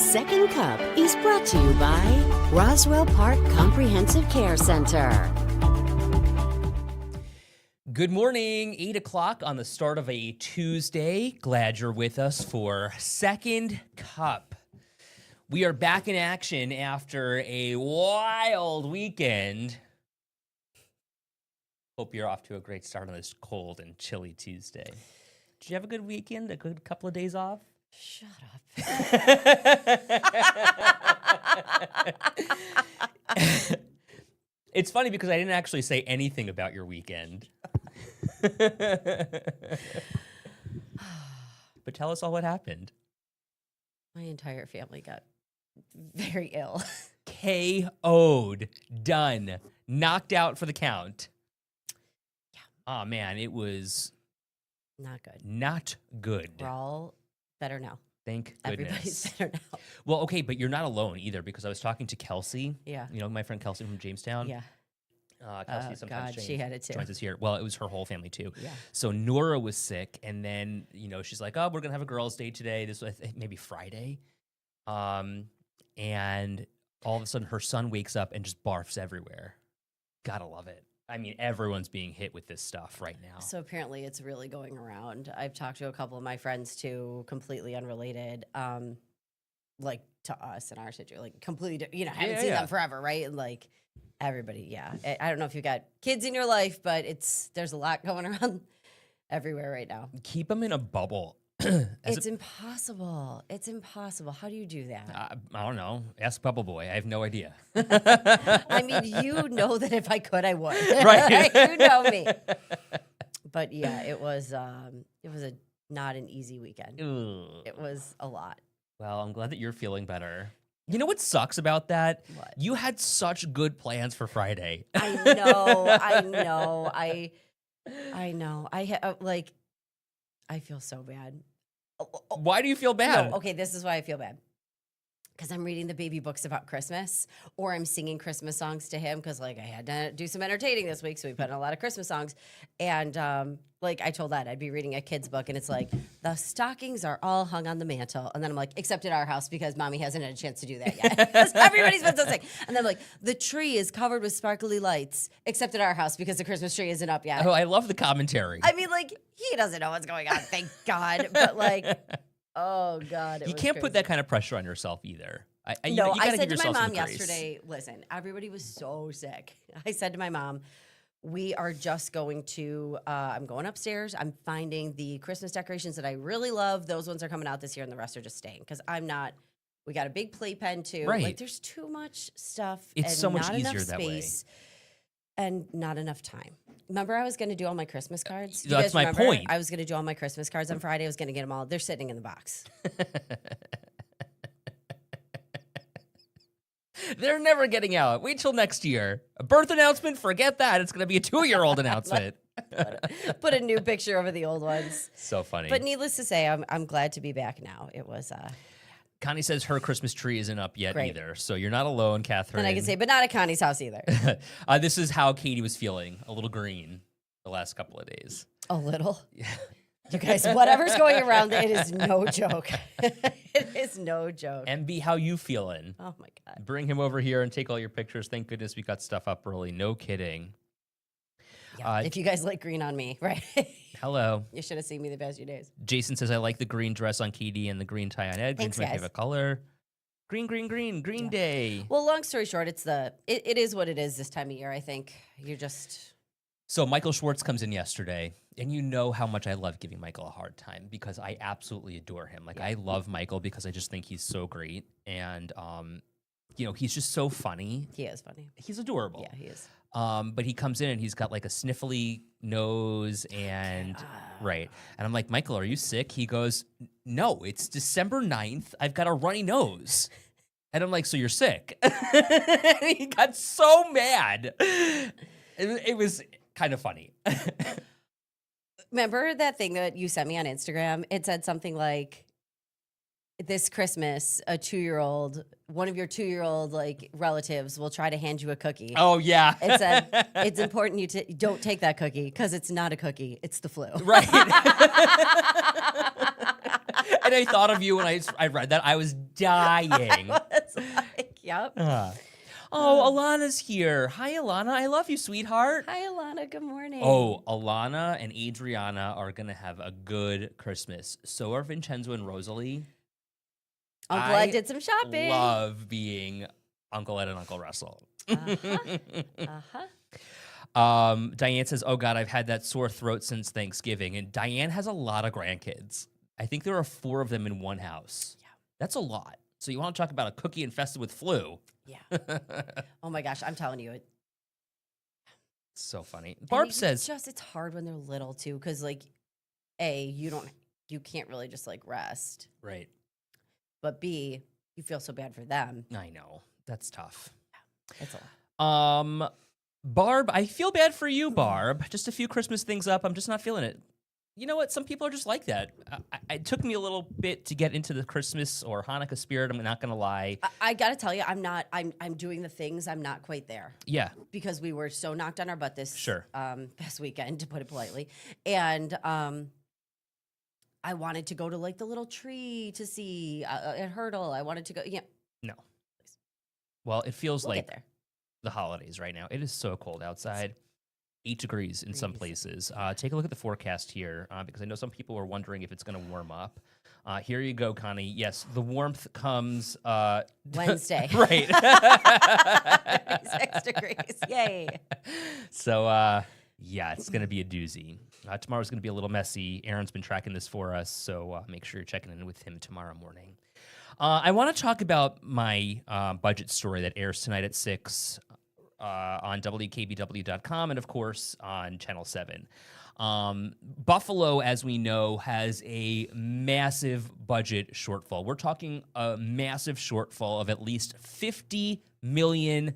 Second Cup is brought to you by Roswell Park Comprehensive Care Center. Good morning, 8 o'clock on the start of a Tuesday. Glad you're with us for Second Cup. We are back in action after a wild weekend. Hope you're off to a great start on this cold and chilly Tuesday. Did you have a good weekend, a good couple of days off? Shut up. It's funny because I didn't actually say anything about your weekend. But tell us all what happened. My entire family got very ill. KO'd. Done. Knocked out for the count. Yeah. Oh, man, it was Not good. not good. We're all better now. Thank goodness. Everybody's better now. Well, okay, but you're not alone either because I was talking to Kelsey. Yeah. You know, my friend Kelsey from Jamestown. Yeah. Kelsey sometimes God, she had it too. joins us here. Well, it was her whole family too. Yeah. So Nora was sick, and then, you know, she's like, oh, we're going to have a girls' day today. This was maybe Friday. And all of a sudden her son wakes up and just barfs everywhere. Gotta love it. I mean, everyone's being hit with this stuff right now. So apparently it's really going around. I've talked to a couple of my friends too, completely unrelated, like to us and our situation, like completely, haven't seen them forever, right? And like everybody, yeah. I don't know if you got kids in your life, but there's a lot going around everywhere right now. Keep them in a bubble. It's impossible. It's impossible. How do you do that? I don't know. Ask Bubble Boy. I have no idea. I mean, you know that if I could, I would. Right. You know me. But yeah, it was not an easy weekend. Ugh. It was a lot. Well, I'm glad that you're feeling better. You know what sucks about that? What? You had such good plans for Friday. I know. I feel so bad. Why do you feel bad? No, okay, this is why I feel bad. Because I'm reading the baby books about Christmas, or I'm singing Christmas songs to him because, like, I had to do some entertaining this week, so we put in a lot of Christmas songs. And, like, I told that I'd be reading a kid's book, and it's like, the stockings are all hung on the mantle. And then I'm like, except at our house because Mommy hasn't had a chance to do that yet. Because everybody's been so sick. And then I'm like, the tree is covered with sparkly lights, except at our house because the Christmas tree isn't up yet. Oh, I love the commentary. I mean, like, he doesn't know what's going on, thank God. But, like... Oh, God. You can't put that kind of pressure on yourself either. I said to my mom yesterday, listen, everybody was so sick. I said to my mom, we are just going to, I'm going upstairs. I'm finding the Christmas decorations that I really love. Those ones are coming out this year and the rest are just staying. Because we got a big playpen too. Right. Like there's too much stuff. It's and so much not easier enough that way. space and not enough time. Remember I was going to do all my Christmas cards? That's my point. I was going to do all my Christmas cards on Friday. I was going to get them all. They're sitting in the box. They're never getting out. Wait till next year. A birth announcement, forget that. It's going to be a 2-year-old announcement. Put a new picture over the old ones. So funny. But needless to say, I'm glad to be back now. It was... Connie says her Christmas tree isn't up yet Great. either. So you're not alone, Catherine. And I can say, but not at Connie's house either. This is how Katie was feeling. A little green the last couple of days. A little? Yeah. You guys, whatever's going around, it is no joke. It is no joke. MB, how you feeling? Oh, my God. Bring him over here and take all your pictures. Thank goodness we got stuff up early. No kidding. Yeah, if you guys like green on me, right? Hello. You should have seen me the past few days. Jason says, I like the green dress on Katie and the green tie on Ed. Thanks, Green's my guys. favorite color. Green day. Well, long story short, it is what it is this time of year, I think. You're just... So Michael Schwartz comes in yesterday, and you know how much I love giving Michael a hard time because I absolutely adore him. Like, I love Michael because I just think he's so great. And, he's just so funny. He is funny. He's adorable. Yeah, he is. But he comes in and he's got like a sniffly nose and right. And I'm like, Michael, are you sick? He goes, no, it's December 9th. I've got a runny nose. And I'm like, so you're sick? And he got so mad. It was kind of funny. Remember that thing that you sent me on Instagram? It said something like, this Christmas, one of your 2-year-old like relatives will try to hand you a cookie. Oh, yeah. It said, it's important you don't take that cookie because it's not a cookie. It's the flu. Right. And I thought of you when I read that. I was dying. I was like, yep. Oh, Alana's here. Hi, Alana. I love you, sweetheart. Hi, Alana. Good morning. Oh, Alana and Adriana are going to have a good Christmas. So are Vincenzo and Rosalie. Uncle Ed did some shopping. Love being Uncle Ed and Uncle Russell. Diane says, oh, God, I've had that sore throat since Thanksgiving. And Diane has a lot of grandkids. I think there are 4 of them in one house. Yeah. That's a lot. So you want to talk about a cookie infested with flu. Yeah. Oh, my gosh. I'm telling you. So funny. Barb says. It's hard when they're little, too, because, like, A, you can't really just, like, rest. Right. But B, you feel so bad for them. I know. That's tough. Yeah, it's a lot. Barb, I feel bad for you, Barb. Just a few Christmas things up. I'm just not feeling it. You know what? Some people are just like that. It took me a little bit to get into the Christmas or Hanukkah spirit. I'm not going to lie. I got to tell you, I'm doing the things. I'm not quite there. Yeah. Because we were so knocked on our butt this Sure. past weekend, to put it politely. And I wanted to go to, like, the little tree to see at Hurdle. I wanted to go. Yeah. No. Well, it feels We'll like get there. the holidays right now. It is so cold outside. 8 degrees in some places. Take a look at the forecast here because I know some people are wondering if it's going to warm up. Here you go, Connie. Yes, the warmth comes Wednesday. Right. 6 degrees. Yay. So, yeah, it's going to be a doozy. Tomorrow's going to be a little messy. Aaron's been tracking this for us, so make sure you're checking in with him tomorrow morning. I want to talk about my budget story that airs tonight at 6 on WKBW.com and, of course, on Channel 7. Buffalo, as we know, has a massive budget shortfall. We're talking a massive shortfall of at least $50 million.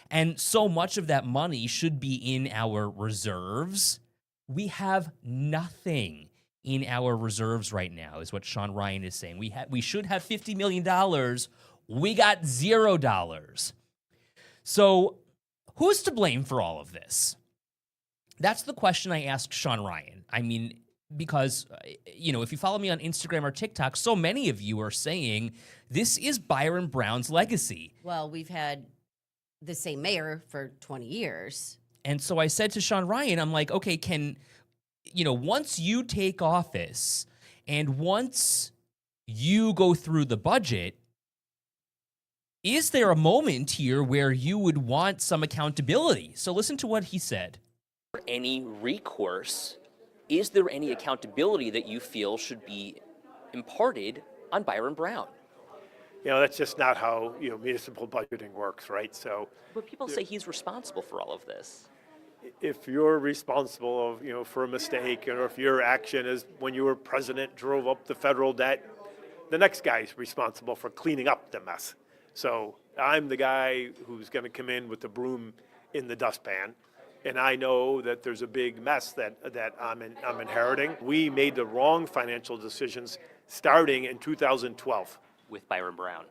And so much of that money should be in our reserves. We have nothing in our reserves right now, is what Sean Ryan is saying. We should have $50 million. We got $0. So who's to blame for all of this? That's the question I asked Sean Ryan. I mean, because, if you follow me on Instagram or TikTok, so many of you are saying this is Byron Brown's legacy. Well, we've had the same mayor for 20 years. And so I said to Sean Ryan, I'm like, okay, once you take office and once you go through the budget, is there a moment here where you would want some accountability? So listen to what he said. Any recourse, is there any accountability that you feel should be imparted on Byron Brown? That's just not how, municipal budgeting works, right? So, But people say he's responsible for all of this. if you're responsible for a mistake, or if your action is when you were president drove up the federal debt, the next guy's responsible for cleaning up the mess. So I'm the guy who's going to come in with the broom in the dustpan, and I know that there's a big mess that I'm inheriting. We made the wrong financial decisions starting in 2012 With Byron Brown.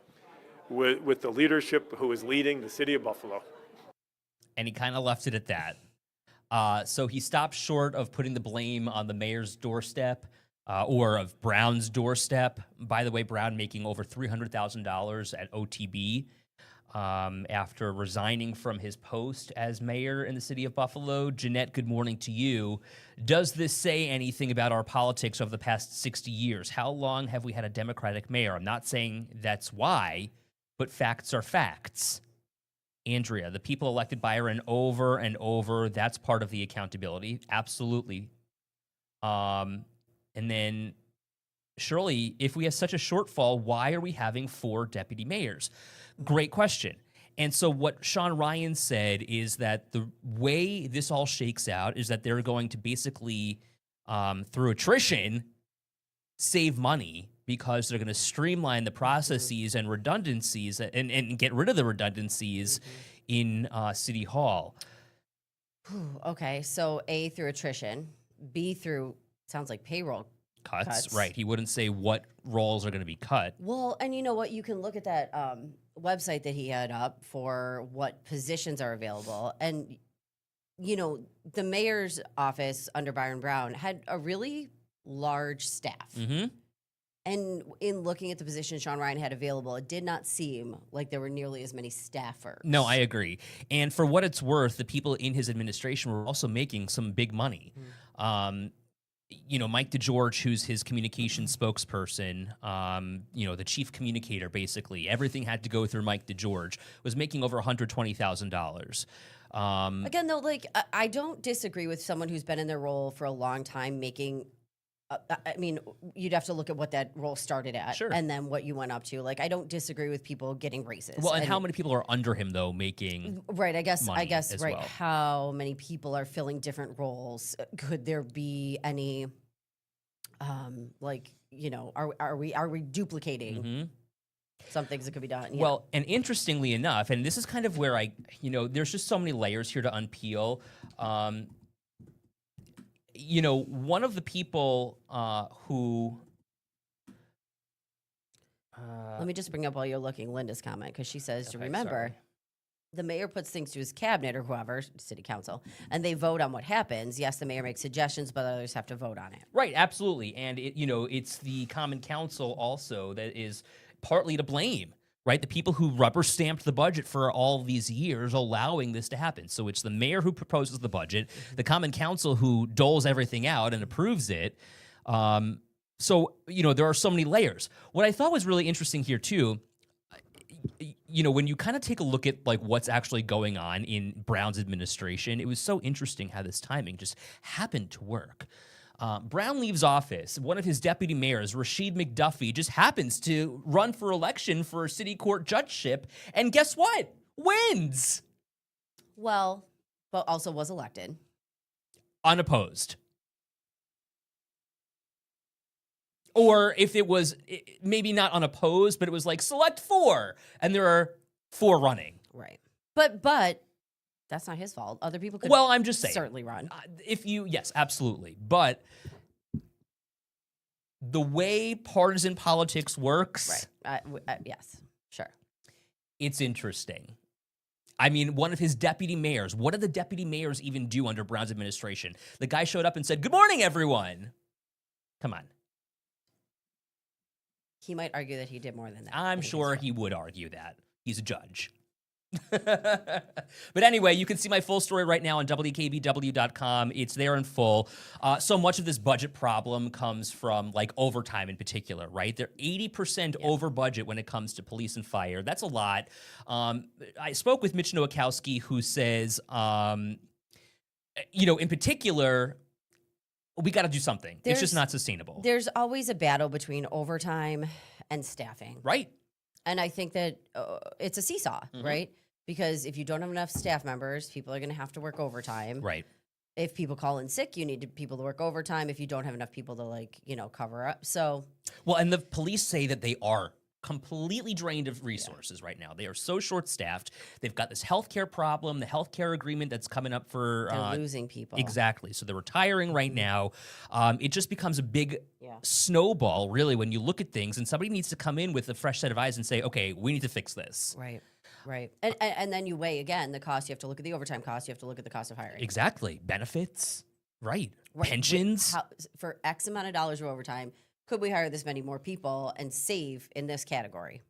with the leadership who is leading the city of Buffalo. And he kind of left it at that. So he stopped short of putting the blame on the mayor's doorstep or of Brown's doorstep. By the way, Brown making over $300,000 at OTB after resigning from his post as mayor in the city of Buffalo. Jeanette, good morning to you. Does this say anything about our politics over the past 60 years? How long have we had a Democratic mayor? I'm not saying that's why, but facts are facts. Andrea, the people elected Byron over and over, that's part of the accountability. Absolutely. And then, Shirley, if we have such a shortfall, why are we having 4 deputy mayors? Great question. And so what Sean Ryan said is that the way this all shakes out is that they're going to basically, through attrition, save money because they're going to streamline the processes and redundancies and get rid of the redundancies in City Hall. Okay, so A, through attrition, B, through, sounds like payroll cuts. Right. He wouldn't say what roles are going to be cut. Well, and you know what? You can look at that website that he had up for what positions are available. And, the mayor's office under Byron Brown had a really large staff. Mm-hmm. And in looking at the position Sean Ryan had available, it did not seem like there were nearly as many staffers. No, I agree. And for what it's worth, the people in his administration were also making some big money. Mike DeGeorge, who's his communication spokesperson, the chief communicator, basically, everything had to go through Mike DeGeorge, was making over $120,000. Again, though, like, I don't disagree with someone who's been in their role for a long time making. I mean, you'd have to look at what that role started at and then what you went up to. Like, I don't disagree with people getting raises. Well, and how many people are under him, though, making right, I guess, right, well. How many people are filling different roles? Could there be any, are we duplicating some things that could be done? Well, and interestingly enough, and this is kind of where there's just so many layers here to unpeel. One of the people who... Let me just bring up while you're looking Linda's comment, because she says to Okay, remember, sorry. the mayor puts things to his cabinet or whoever, city council, and they vote on what happens. Yes, the mayor makes suggestions, but others have to vote on it. Right, absolutely. And, it's the common council also that is partly to blame. Right, the people who rubber stamped the budget for all these years allowing this to happen. So it's the mayor who proposes the budget, the common council who doles everything out and approves it. So there are so many layers. What I thought was really interesting here too, when you kind of take a look at like what's actually going on in Brown's administration, it was so interesting how this timing just happened to work. Brown leaves office. One of his deputy mayors, Rashid McDuffie, just happens to run for election for a city court judgeship. And guess what? Wins. Well, but also was elected. Unopposed. Or if it was maybe not unopposed, but it was like select 4. And there are 4 running. Right. But that's not his fault. Other people could I'm just saying. Certainly run. Yes, absolutely. But the way partisan politics works... Right. Yes, sure. It's interesting. I mean, one of his deputy mayors, what did the deputy mayors even do under Brown's administration? The guy showed up and said, "Good morning, everyone." Come on. He might argue that he did more than that. I'm sure he would argue that. He's a judge. But anyway, you can see my full story right now on WKBW.com. It's there in full. So much of this budget problem comes from like overtime in particular, right? They're 80% over budget when it comes to police and fire. That's a lot. I spoke with Mitch Nowakowski, who says, in particular, we got to do something. It's just not sustainable. There's always a battle between overtime and staffing. Right. And I think that it's a seesaw, right? Because if you don't have enough staff members, people are going to have to work overtime. Right. If people call in sick, you need people to work overtime. If you don't have enough people to cover up. So, well, and the police say that they are completely drained of resources right now. They are so short-staffed. They've got this healthcare problem, the healthcare agreement that's coming up for... they're losing people. Exactly. So they're retiring right now. It just becomes a big snowball, really, when you look at things, and somebody needs to come in with a fresh set of eyes and say, okay, we need to fix this. Right. Right. And then you weigh, again, the cost. You have to look at the overtime cost. You have to look at the cost of hiring. Exactly. Benefits. Right. Pensions. For X amount of dollars of overtime, could we hire this many more people and save in this category?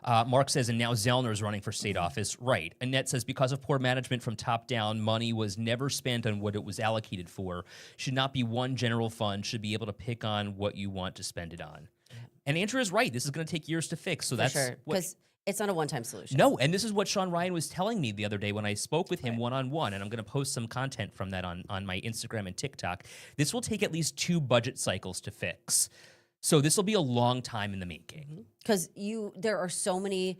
Mark says, and now Zellner's running for state office. Right. Annette says, because of poor management from top down, money was never spent on what it was allocated for. Should not be one general fund. Should be able to pick on what you want to spend it on. And Andrew is right. This is going to take years to fix. So that's sure. Because it's not a one-time solution. No, and this is what Sean Ryan was telling me the other day when I spoke with him one-on-one, and I'm going to post some content from that on my Instagram and TikTok. This will take at least 2 budget cycles to fix. So this will be a long time in the making. Because there are so many...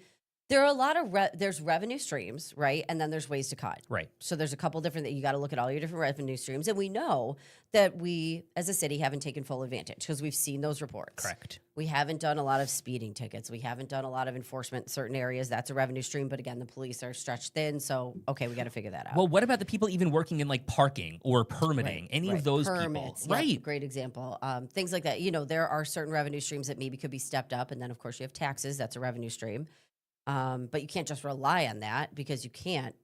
There are a lot of there's revenue streams, right? And then there's ways to cut. Right. So there's a couple different that you got to look at all your different revenue streams. And we know that we, as a city, haven't taken full advantage because we've seen those reports. Correct. We haven't done a lot of speeding tickets. We haven't done a lot of enforcement in certain areas. That's a revenue stream. But again, the police are stretched thin. So, okay, we got to figure that out. Well, what about the people even working in like parking or permitting? Any of those Permits, people? Yep, Right. Great example. Things like that. There are certain revenue streams that maybe could be stepped up. And then, of course, you have taxes. That's a revenue stream. But you can't just rely on that because you can't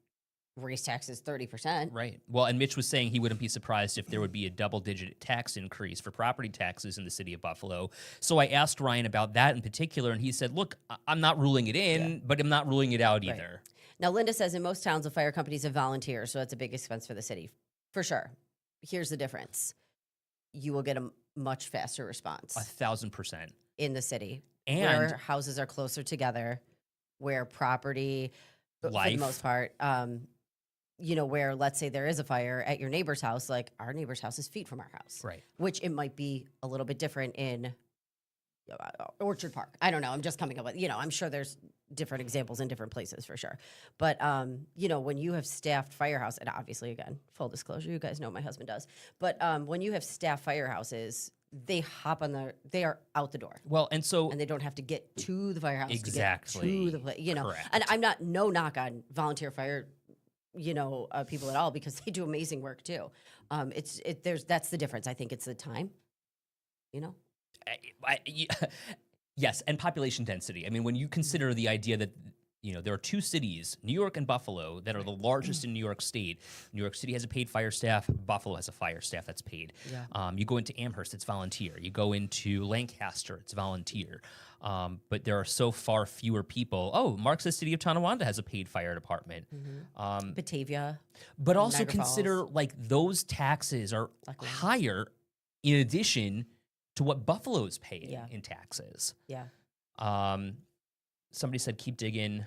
raise taxes 30%. Right. Well, and Mitch was saying he wouldn't be surprised if there would be a double-digit tax increase for property taxes in the city of Buffalo. So I asked Ryan about that in particular, and he said, look, I'm not ruling it in, but I'm not ruling it out either. Now, Linda says in most towns, the fire companies have volunteers, so that's a big expense for the city, for sure. Here's the difference. You will get a much faster response 1,000%. in the city, And where houses are closer together, where property, for the Life. most part, where let's say there is a fire at your neighbor's house, like our neighbor's house is feet from our house, right. which it might be a little bit different in Orchard Park. I don't know. I'm just coming up with, I'm sure there's different examples in different places for sure. But, when you have staffed firehouse, and obviously, again, full disclosure, you guys know my husband does. But when you have staffed firehouses, they are out the door. Well, and so And they don't have to get to the firehouse Exactly. to get to the place, Correct. And I'm no knock on volunteer fire, people at all, because they do amazing work too. That's the difference. I think it's the time, yes, and population density. I mean, when you consider the idea that there are two cities, New York and Buffalo, that are the largest in New York State. New York City has a paid fire staff. Buffalo has a fire staff that's paid. Yeah. You go into Amherst, it's volunteer. You go into Lancaster, it's volunteer. But there are so far fewer people. Oh, Mark says City of Tonawanda has a paid fire department. Batavia. But also Niagara consider Falls. those taxes are Luckily. higher in addition to what Buffalo's paying Yeah. in taxes. Yeah. Somebody said, keep digging.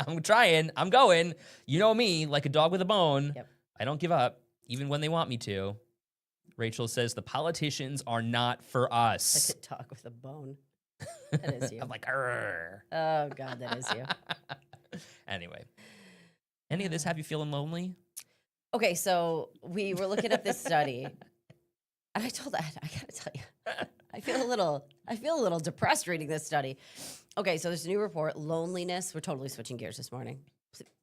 I'm trying. I'm going. You know me, like a dog with a bone. Yep. I don't give up, even when they want me to. Rachel says, the politicians are not for us. Like a dog with a bone. That is you. I'm like, "Arr." Oh, God, that is you. Anyway. Any of this have you feeling lonely? Okay, so we were looking at this study, and I told Ed, I gotta tell you, I feel a little depressed reading this study. Okay, so there's a new report, loneliness. We're totally switching gears this morning.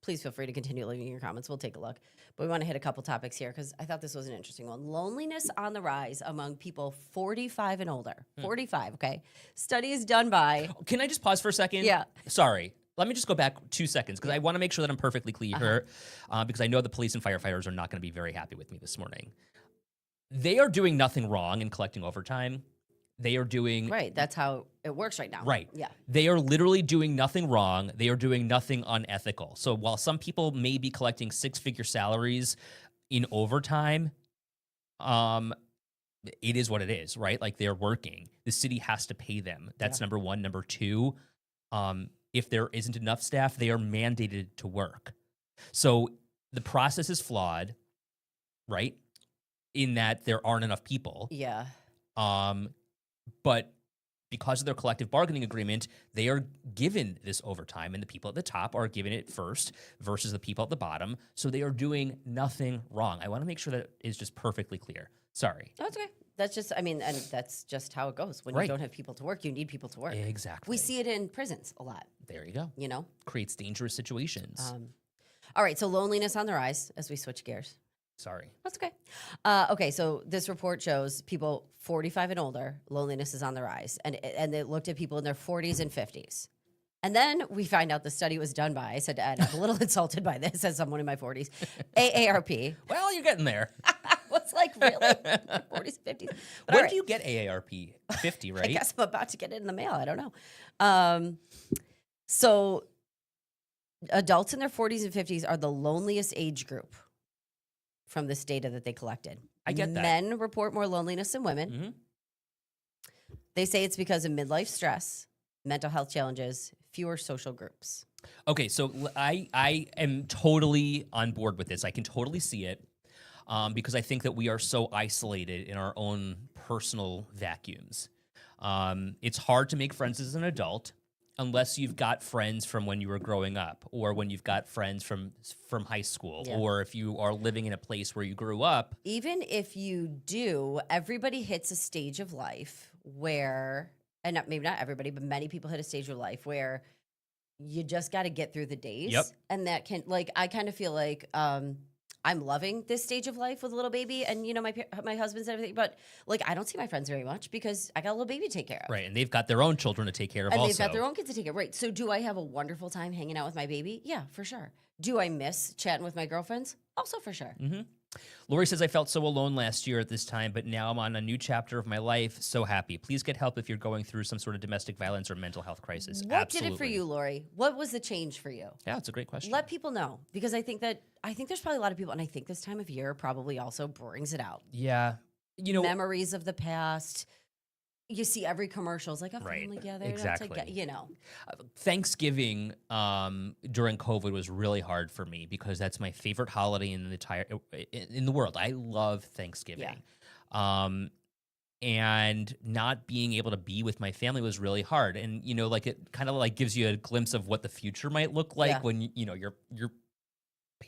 Please feel free to continue leaving your comments. We'll take a look. But we want to hit a couple topics here because I thought this was an interesting one. Loneliness on the rise among people 45 and older. 45, okay? Study is done by... Can I just pause for a second? Yeah. Sorry. Let me just go back 2 seconds because I want to make sure that I'm perfectly clear because I know the police and firefighters are not going to be very happy with me this morning. They are doing nothing wrong in collecting overtime. They are doing... Right, that's how it works right now. Right. Yeah. They are literally doing nothing wrong. They are doing nothing unethical. So while some people may be collecting six-figure salaries in overtime, it is what it is, right? Like they're working. The city has to pay them. That's number one. Number two, if there isn't enough staff, they are mandated to work. So the process is flawed, right? In that there aren't enough people. Yeah. But because of their collective bargaining agreement, they are given this overtime, and the people at the top are given it first versus the people at the bottom. So they are doing nothing wrong. I want to make sure that is just perfectly clear. Sorry. That's okay. That's just, and that's just how it goes. When you don't have people to work, you need people to work. Exactly. We see it in prisons a lot, There you go. Creates dangerous situations. All right, so loneliness on the rise as we switch gears. Sorry. That's okay. Okay, so this report shows people 45 and older, loneliness is on the rise. And they looked at people in their 40s and 50s. And then we find out the study was done by, I said to Ed, I'm a little insulted by this as someone in my 40s, AARP. Well, you're getting there. I was like, really? 40s, 50s? But When all right. do you get AARP? 50, right? I guess I'm about to get it in the mail. I don't know. So adults in their 40s and 50s are the loneliest age group from this data that they collected. I get that. Men report more loneliness than women. Mm-hmm. They say it's because of midlife stress, mental health challenges, fewer social groups. Okay, so I am totally on board with this. I can totally see it because I think that we are so isolated in our own personal vacuums. It's hard to make friends as an adult unless you've got friends from when you were growing up or when you've got friends from high school or if you are living in a place where you grew up. Even if you do, everybody hits a stage of life where, and maybe not everybody, but many people hit a stage of life where you just got to get through the days. Yep. And that can, I kind of feel like I'm loving this stage of life with a little baby and, my husband's and everything. But like, I don't see my friends very much because I got a little baby to take care of. Right. And they've got their own children to take care of And also. they've got their own kids to take care of. Right. So do I have a wonderful time hanging out with my baby? Yeah, for sure. Do I miss chatting with my girlfriends? Also for sure. Mm-hmm. Lori says, I felt so alone last year at this time, but now I'm on a new chapter of my life. So happy. Please get help if you're going through some sort of domestic violence or mental health crisis. What Absolutely. did it for you, Lori? What was the change for you? Yeah, it's a great question. Let people know, because I think there's probably a lot of people, and I think this time of year probably also brings it out. Yeah. You know, Memories of the past. You see every commercial. It's like a Right, family gathering. exactly. Thanksgiving during COVID was really hard for me because that's my favorite holiday in the world. I love Thanksgiving. And not being able to be with my family was really hard. And, it kind of like gives you a glimpse of what the future might look like when, your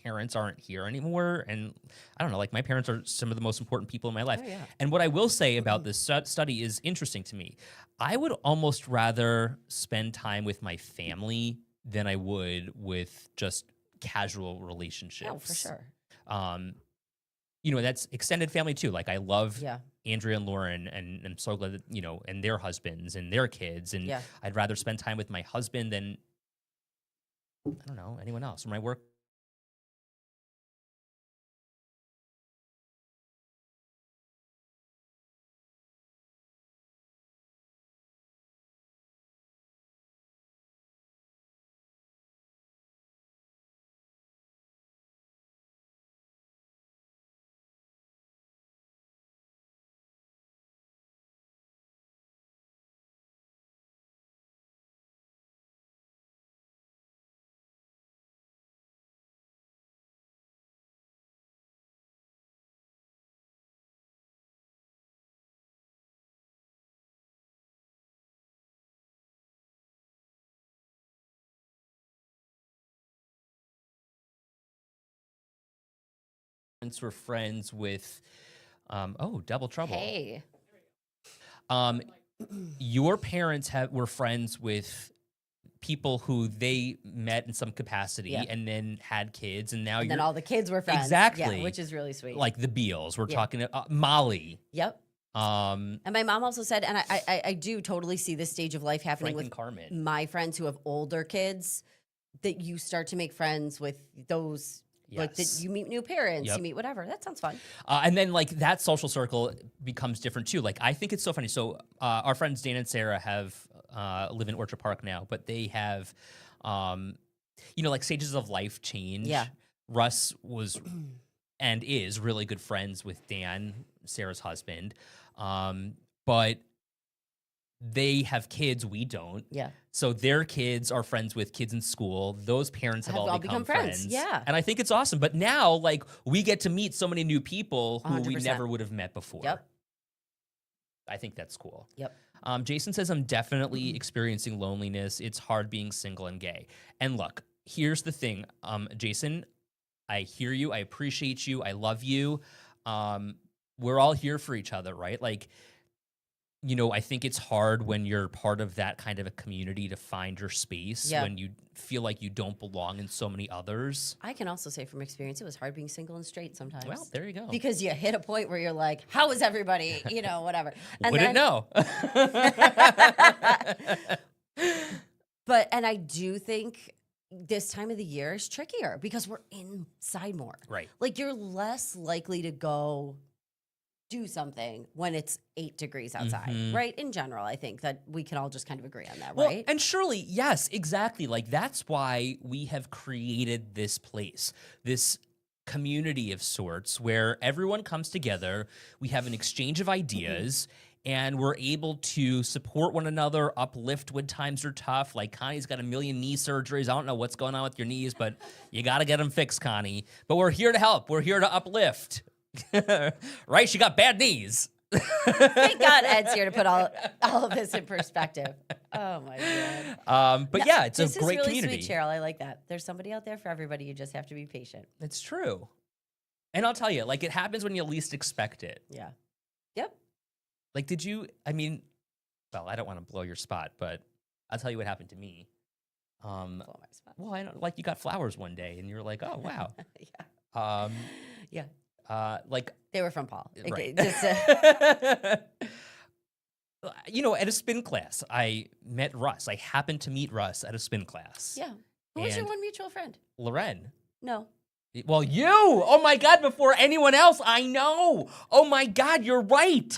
parents aren't here anymore. And I don't know, like my parents are some of the most important people in my life. Oh, yeah. And what I will say about this study is interesting to me. I would almost rather spend time with my family than I would with just casual relationships. Oh, for sure. That's extended family too. Like I love Yeah. Andrea and Lauren, and I'm so glad that, and their husbands and their kids. And Yeah. I'd rather spend time with my husband than, I don't know, anyone else or my work. Parents were friends with, double trouble. Hey. Your parents were friends with people who they met in some capacity and then had kids, and now And you're then all the kids were friends. Exactly. Yeah, which is really sweet. like the Beals. We're Yeah. talking Molly. Yep. Um, And my mom also said, and I do totally see this stage of life happening Frank and with Carmen. my friends who have older kids, that you start to make friends with those, like that Yes. you meet new parents, Yep. you meet whatever. That sounds fun. And then like that social circle becomes different too. Like I think it's so funny. So our friends Dan and Sarah have live in Orchard Park now, but they have, like stages of life change. Yeah. Russ was and is really good friends with Dan, Sarah's husband, but they have kids. We don't. Yeah. So their kids are friends with kids in school. Those parents have all become friends. Yeah. And I think it's awesome. But now, like, we get to meet so many new people who we 100%. never would have met before. Yep. I think that's cool. Yep. Jason says, I'm definitely experiencing loneliness. It's hard being single and gay. And look, here's the thing, Jason, I hear you. I appreciate you. I love you. We're all here for each other, right? Like, I think it's hard when you're part of that kind of a community to find your space when you feel like you don't belong in so many others. I can also say from experience, it was hard being single and straight sometimes. Well, there you go. Because you hit a point where you're like, how is everybody? Whatever. And Wouldn't know. And I do think this time of the year is trickier because we're inside more. Right. Like you're less likely to go do something when it's 8 degrees outside, right? In general, I think that we can all just kind of agree on that, Well, right? and surely, yes, exactly. Like that's why we have created this place, this community of sorts where everyone comes together. We have an exchange of ideas. And we're able to support one another, uplift when times are tough. Like Connie's got a million knee surgeries. I don't know what's going on with your knees, but you got to get them fixed, Connie. But we're here to help. We're here to uplift. Right? She got bad knees. Thank God Ed's here to put all of this in perspective. Oh my God. But yeah, it's a This is great really community. sweet, Cheryl. I like that. There's somebody out there for everybody. You just have to be patient. It's true. And I'll tell you, like it happens when you least expect it. Yeah. Yep. Like, I don't want to blow your spot, but I'll tell you what happened to me. Blow my spot. Well, I don't, like you got flowers one day and you're like, oh, wow. Yeah. Yeah. Like, They were from Paul. Okay, right. just, At a spin class, I met Russ. I happened to meet Russ at a spin class. yeah. Who was your And- one mutual friend? Loren. No. Well, you. Oh my God, before anyone else, I know. Oh my God, you're right.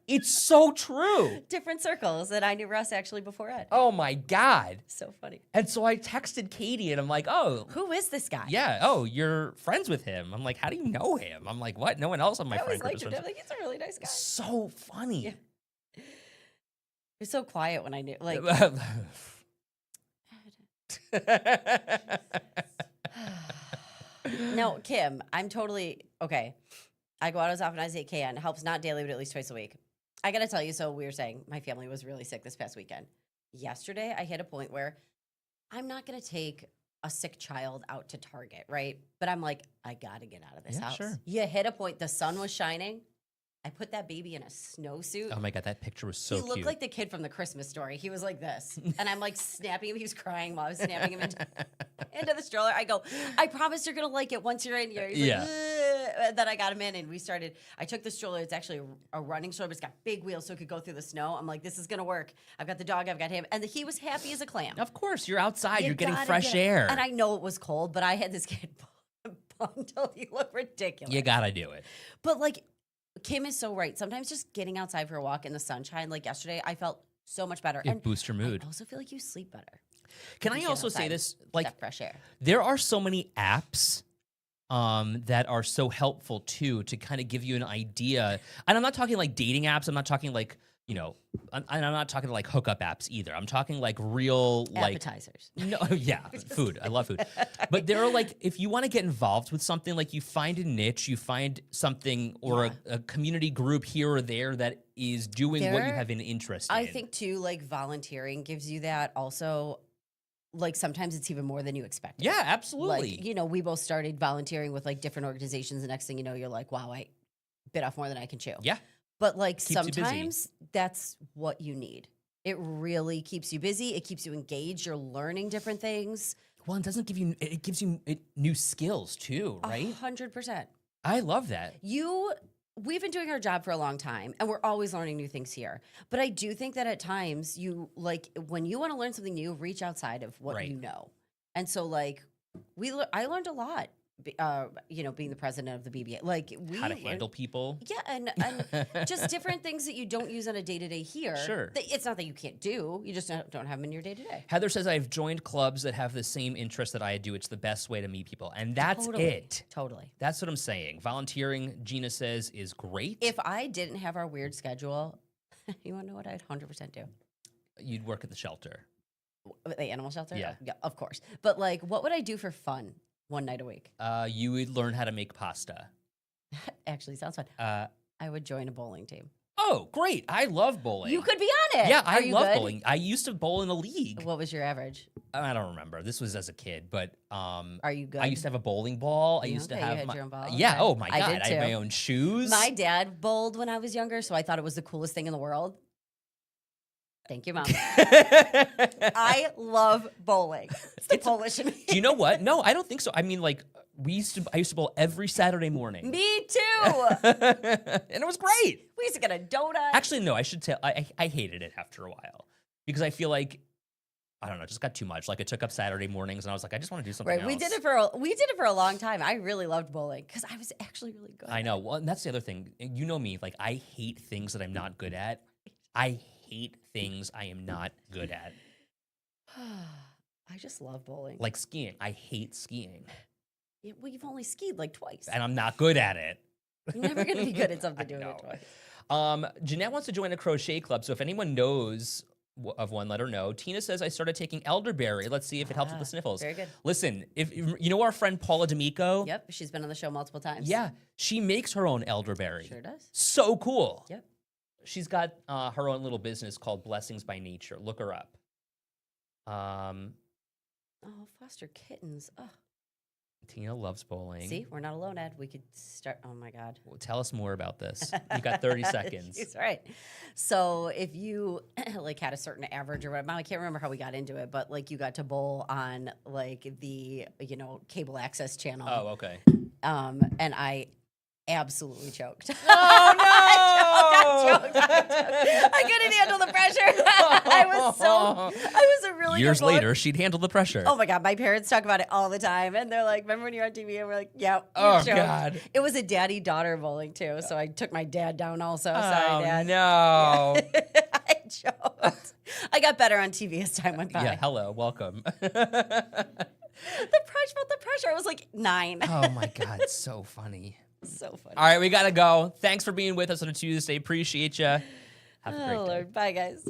It's so true. Different circles, and I knew Russ actually before Ed. Oh my God. So funny. And so I texted Katie and I'm like, oh, Who is this guy? yeah. Oh, you're friends with him. I'm like, how do you know him? I'm like, what? No one else on my I always friend group liked is him. friends. I'm like, he's a really nice guy. So funny. Yeah. He was so quiet when I knew. Like, no, Kim, I'm totally okay. I go out as often as I can. Helps not daily, but at least twice a week. I gotta tell you, so we were saying my family was really sick this past weekend. Yesterday, I hit a point where I'm not gonna take a sick child out to Target, right? But I'm like, I gotta get out of this Yeah, house. sure. You hit a point, the sun was shining. I put that baby in a snowsuit. Oh my God, that picture was so He looked cute. like the kid from the Christmas Story. He was like this. And I'm like snapping him. He was crying while I was snapping him into the stroller. I go, I promise you're going to like it once you're in here. He's Yeah. like, "Ugh." And then I got him in and I took the stroller. It's actually a running stroller, but it's got big wheels so it could go through the snow. I'm like, this is going to work. I've got the dog. I've got him. And he was happy as a clam. Of course, you're outside. You You're getting gotta fresh get it. air. And I know it was cold, but I had this kid bundled. He looked ridiculous. You gotta do it. But like, Kim is so right. Sometimes just getting outside for a walk in the sunshine, like yesterday, I felt so much better. It boosts your mood. I also feel like you sleep better. Can if I you get also say outside, this? Like, that fresh air. there are so many apps that are so helpful too to kind of give you an idea. And I'm not talking like dating apps. I'm not talking like, I'm not talking like hookup apps either. I'm talking like real like Appetizers. no, yeah, food. I love food. But there are like, if you want to get involved with something, like you find a niche, you find something or a community group here or there that is doing what you There- have an interest in. I think too, like volunteering gives you that. Also, like sometimes it's even more than you expect. Yeah, absolutely. Like, we both started volunteering with like different organizations. The next thing you know, you're like, wow, I bit off more than I can chew. Yeah. But like Keeps you busy. sometimes that's what you need. It really keeps you busy. It keeps you engaged. You're learning different things. Well, it gives you new skills too, right? 100%. I love that. We've been doing our job for a long time and we're always learning new things here. But I do think that at times when you want to learn something new, reach outside of what Right. you know. And so like I learned a lot, being the president of the BBA. Like How to handle people. Yeah, and just different things that you don't use on a day-to-day here. Sure. It's not that you can't do. You just don't have them in your day-to-day. Heather says, I've joined clubs that have the same interests that I do. It's the best way to meet people. And that's it. Totally. That's what I'm saying. Volunteering, Gina says, is great. If I didn't have our weird schedule, you want to know what I'd 100% do? You'd work at the shelter. The animal shelter? Yeah. Yeah, of course. But like, what would I do for fun one night a week? You would learn how to make pasta. Actually, sounds fun. I would join a bowling team. Oh, great. I love bowling. You could be on it. Yeah, Are I you love good? bowling. I used to bowl in a league. What was your average? I don't remember. This was as a kid, but Are you good? I used to have a bowling ball. I Yeah, used to okay, you have had my your own ball? Yeah, Okay. oh my I God. did I had my too. own shoes. My dad bowled when I was younger, so I thought it was the coolest thing in the world. Thank you, Mom. I love bowling. It's the Polish in me. Do you know what? No, I don't think so. I mean, like I used to bowl every Saturday morning. Me too. And it was great. We used to get a donut. Actually, no, I should tell. I hated it after a while because I feel like I don't know, it just got too much. Like it took up Saturday mornings, and I was like, I just want to do something right, else. we did it for a long time. I really loved bowling because I was actually really good. I know. Well, and that's the other thing. You know me. Like I hate things that I'm not good at. I hate things I am not good at. I just love bowling. Like skiing. I hate skiing, Yeah, well, you've only skied like twice. and I'm not good at it. You're never going to be good at something I doing know. it twice. Jeanette wants to join a crochet club, so if anyone knows of one, let her know. Tina says, I started taking elderberry. Let's see if it helps with the sniffles. Very good. Listen, if you know our friend Paula D'Amico? Yep, she's been on the show multiple times. Yeah, she makes her own elderberry. Sure does. So cool. Yep. She's got her own little business called Blessings by Nature. Look her up. Oh, foster kittens. Oh, Tina loves bowling. see, we're not alone, Ed. We could start. Oh my God. Well, tell us more about this. You got 30 seconds. She's right. So if you like had a certain average or whatever, I can't remember how we got into it, but like you got to bowl on like the cable access channel. Oh, okay. And I absolutely choked. Oh no! I choked. I couldn't handle the pressure. I was a really Years good book. later, she'd handle the pressure. Oh my God, my parents talk about it all the time. And they're like, remember when you're on TV? And we're like, yeah, Oh, choked. God. It was a daddy-daughter bowling too. So I took my dad down also. Oh, Sorry, Dad. no. I choked. I got better on TV as time went by. Yeah, hello, welcome. The pressure. I was like 9. Oh my God, so funny. So funny. All right, we gotta go. Thanks for being with us on a Tuesday. Appreciate you. Have a great day. Lord. Bye, guys.